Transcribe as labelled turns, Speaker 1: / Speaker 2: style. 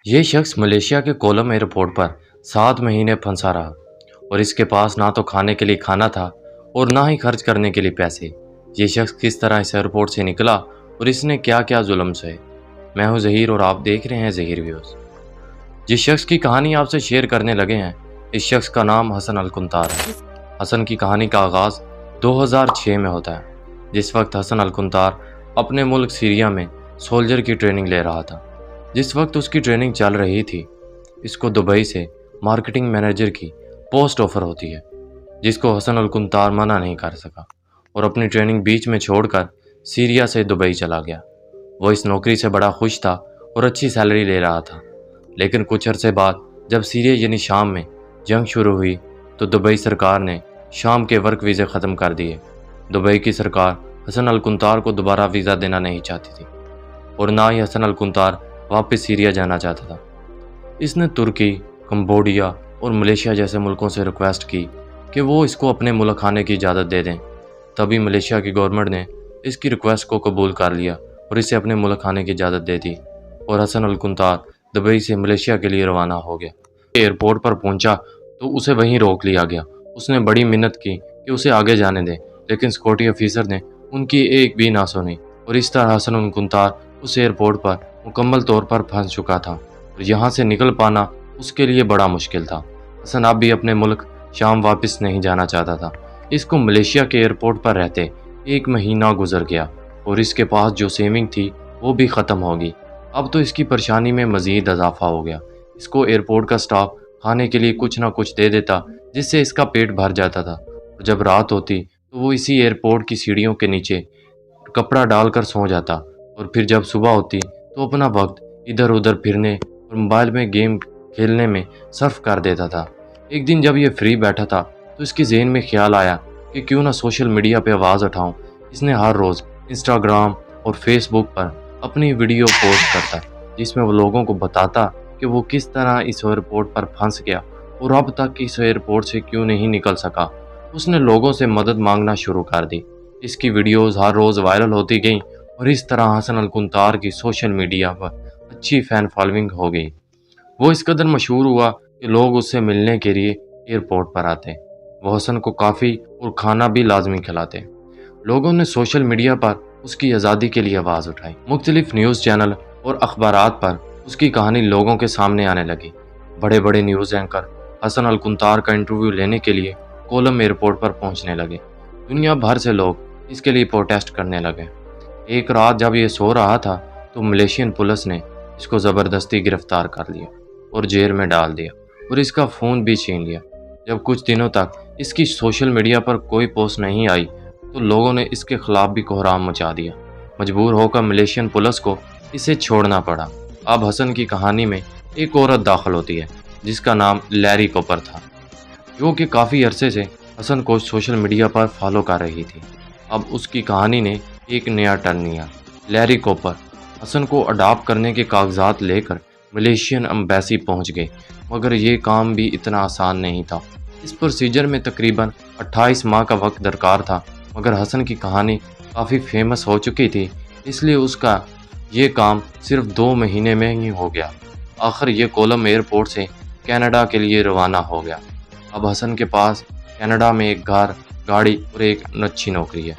Speaker 1: یہ شخص ملیشیا کے کولم ایئرپورٹ پر 7 مہینے پھنسا رہا اور اس کے پاس نہ تو کھانے کے لیے کھانا تھا اور نہ ہی خرچ کرنے کے لیے پیسے۔ یہ شخص کس طرح اس ایئرپورٹ سے نکلا اور اس نے کیا کیا ظلم سہے۔ میں ہوں ظہیر اور آپ دیکھ رہے ہیں ظہیر ویوز۔ جس شخص کی کہانی آپ سے شیئر کرنے لگے ہیں، اس شخص کا نام حسن الکنتار ہے۔ حسن کی کہانی کا آغاز 2006 میں ہوتا ہے، جس وقت حسن الکنتار اپنے ملک سیریا میں سولجر کی ٹریننگ لے رہا تھا۔ جس وقت اس کی ٹریننگ چل رہی تھی، اس کو دبئی سے مارکیٹنگ مینیجر کی پوسٹ آفر ہوتی ہے، جس کو حسن الکنتار منع نہیں کر سکا اور اپنی ٹریننگ بیچ میں چھوڑ کر سیریا سے دبئی چلا گیا۔ وہ اس نوکری سے بڑا خوش تھا اور اچھی سیلری لے رہا تھا، لیکن کچھ عرصے بعد جب سیریا یعنی شام میں جنگ شروع ہوئی تو دبئی سرکار نے شام کے ورک ویزے ختم کر دیے۔ دبئی کی سرکار حسن الکنتار کو دوبارہ ویزا دینا نہیں چاہتی تھی اور نہ ہی حسن الکنتار واپس سیریا جانا چاہتا تھا۔ اس نے ترکی، کمبوڈیا اور ملیشیا جیسے ملکوں سے ریکویسٹ کی کہ وہ اس کو اپنے ملک آنے کی اجازت دے دیں۔ تبھی ملیشیا کی گورنمنٹ نے اس کی ریکویسٹ کو قبول کر لیا اور اسے اپنے ملک آنے کی اجازت دے دی اور حسن الکنتار دبئی سے ملیشیا کے لیے روانہ ہو گیا۔ ایئرپورٹ پر پہنچا تو اسے وہیں روک لیا گیا۔ اس نے بڑی منت کی کہ اسے آگے جانے دیں، لیکن سیکورٹی آفیسر نے ان کی ایک بھی نہ سنی اور اس طرح حسن الکنتار اس ایئرپورٹ پر مکمل طور پر پھنس چکا تھا اور یہاں سے نکل پانا اس کے لیے بڑا مشکل تھا۔ حسن اب بھی اپنے ملک شام واپس نہیں جانا چاہتا تھا۔ اس کو ملیشیا کے ایئرپورٹ پر رہتے 1 مہینہ گزر گیا اور اس کے پاس جو سیونگ تھی وہ بھی ختم ہو گئی۔ اب تو اس کی پریشانی میں مزید اضافہ ہو گیا۔ اس کو ایئرپورٹ کا سٹاف کھانے کے لیے کچھ نہ کچھ دے دیتا جس سے اس کا پیٹ بھر جاتا تھا، اور جب رات ہوتی تو وہ اسی ایئرپورٹ کی سیڑھیوں کے نیچے کپڑا ڈال کر سو جاتا اور پھر جب صبح ہوتی تو اپنا وقت ادھر ادھر پھرنے اور موبائل میں گیم کھیلنے میں صرف کر دیتا تھا۔ ایک دن جب یہ فری بیٹھا تھا تو اس کے ذہن میں خیال آیا کہ کیوں نہ سوشل میڈیا پہ آواز اٹھاؤں۔ اس نے ہر روز انسٹاگرام اور فیس بک پر اپنی ویڈیو پوسٹ کرتا جس میں وہ لوگوں کو بتاتا کہ وہ کس طرح اس ایئرپورٹ پر پھنس گیا اور اب تک اس ایئرپورٹ سے کیوں نہیں نکل سکا۔ اس نے لوگوں سے مدد مانگنا شروع کر دی۔ اس کی ویڈیوز ہر روز وائرل ہوتی گئیں اور اس طرح حسن الکنتار کی سوشل میڈیا پر اچھی فین فالوئنگ ہو گئی۔ وہ اس قدر مشہور ہوا کہ لوگ اس سے ملنے کے لیے ایئرپورٹ پر آتے۔ وہ حسن کو کافی اور کھانا بھی لازمی کھلاتے۔ لوگوں نے سوشل میڈیا پر اس کی آزادی کے لیے آواز اٹھائی۔ مختلف نیوز چینل اور اخبارات پر اس کی کہانی لوگوں کے سامنے آنے لگی۔ بڑے بڑے نیوز اینکر حسن الکنتار کا انٹرویو لینے کے لیے کولم ایئرپورٹ پر پہنچنے لگے۔ دنیا بھر سے لوگ اس کے لیے پروٹیسٹ کرنے لگے۔ ایک رات جب یہ سو رہا تھا تو ملیشین پولیس نے اس کو زبردستی گرفتار کر لیا اور جیل میں ڈال دیا اور اس کا فون بھی چھین لیا۔ جب کچھ دنوں تک اس کی سوشل میڈیا پر کوئی پوسٹ نہیں آئی تو لوگوں نے اس کے خلاف بھی کوہرام مچا دیا۔ مجبور ہو کر ملیشین پولیس کو اسے چھوڑنا پڑا۔ اب حسن کی کہانی میں ایک عورت داخل ہوتی ہے جس کا نام لیری کوپر تھا، جو کہ کافی عرصے سے حسن کو سوشل میڈیا پر فالو کر رہی تھی۔ اب اس کی کہانی نے ایک نیا ٹرن لیا۔ لیری کوپر حسن کو اڈاپٹ کرنے کے کاغذات لے کر ملیشین ایمبیسی پہنچ گئے، مگر یہ کام بھی اتنا آسان نہیں تھا۔ اس پروسیجر میں تقریباً 28 ماہ کا وقت درکار تھا، مگر حسن کی کہانی کافی فیمس ہو چکی تھی، اس لیے اس کا یہ کام صرف 2 مہینے میں ہی ہو گیا۔ آخر یہ کولم ایئرپورٹ سے کینیڈا کے لیے روانہ ہو گیا۔ اب حسن کے پاس کینیڈا میں ایک گھر، گاڑی اور ایک اچھی نوکری ہے۔